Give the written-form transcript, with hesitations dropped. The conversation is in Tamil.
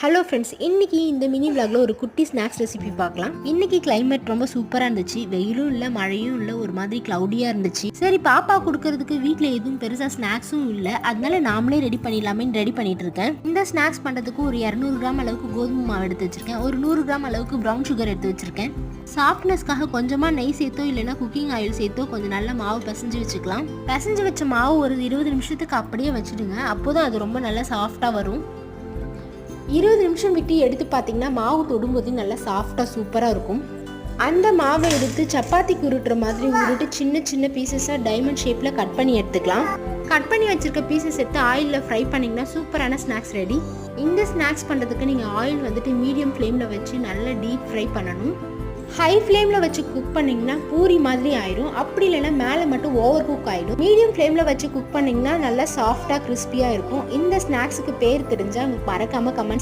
ஹலோ ஃப்ரெண்ட்ஸ், இன்னைக்கு இந்த மினி விளாக்ல ஒரு குட்டி ஸ்நாக்ஸ் ரெசிபி பார்க்கலாம். இன்னைக்கு கிளைமேட் ரொம்ப சூப்பராக இருந்துச்சு. வெயிலும் இல்லை, மழையும் இல்லை, ஒரு மாதிரி க்ளவுடியாக இருந்துச்சு. சரி, பாப்பா கொடுக்கறதுக்கு வீட்டில் எதுவும் பெருசாக ஸ்நாக்ஸும் இல்லை, அதனால நாமளே ரெடி பண்ணிடலாமேன்னு ரெடி பண்ணிட்டு இருக்கேன். இந்த ஸ்நாக்ஸ் பண்ணுறதுக்கு ஒரு 200 கிராம் அளவுக்கு கோதுமை மாவு எடுத்து வச்சிருக்கேன். ஒரு 100 கிராம் அளவுக்கு ப்ரௌன் சுகர் எடுத்து வச்சிருக்கேன். சாஃப்ட்னஸ்க்காக கொஞ்சமாக நெய் சேர்த்தோ இல்லைன்னா குக்கிங் ஆயில் சேர்த்தோ கொஞ்சம் நல்ல மாவு பிசைஞ்சு வச்சுக்கலாம். பிசைஞ்சு வச்ச மாவு ஒரு 20 நிமிஷத்துக்கு அப்படியே வச்சுடுங்க. அப்போதான் அது ரொம்ப நல்லா சாஃப்டாக வரும். 20 நிமிஷம் விட்டு எடுத்து பார்த்தீங்கன்னா மாவு தொடும்போது நல்லா சாஃப்டாக சூப்பராக இருக்கும். அந்த மாவை எடுத்து சப்பாத்திக்கு உருட்டுற மாதிரி உருட்டு சின்ன சின்ன பீசஸாக டைமண்ட் ஷேப்பில் கட் பண்ணி எடுத்துக்கலாம். கட் பண்ணி வச்சுருக்க பீசஸ் எடுத்து ஆயிலில் ஃப்ரை பண்ணிங்கன்னா சூப்பரான ஸ்நாக்ஸ் ரெடி. இந்த ஸ்நாக்ஸ் பண்ணுறதுக்கு நீங்கள் ஆயில் வந்துட்டு மீடியம் ஃப்ளேமில் வச்சு நல்லா டீப் ஃப்ரை பண்ணணும். ஹை ஃப்ளேமில் வச்சு குக் பண்ணிங்கன்னா பூரி மாதிரி ஆயிடும். அப்படி இல்லைன்னா மேலே மட்டும் ஓவர் குக் ஆகிடும். மீடியம் ஃப்ளேமில் வச்சு குக் பண்ணிங்கன்னா நல்லா சாஃப்டாக கிறிஸ்பியாக இருக்கும். இந்த ஸ்நாக்ஸுக்கு பேர் தெரிஞ்சால் மறக்காமல் கமெண்ட்ஸ்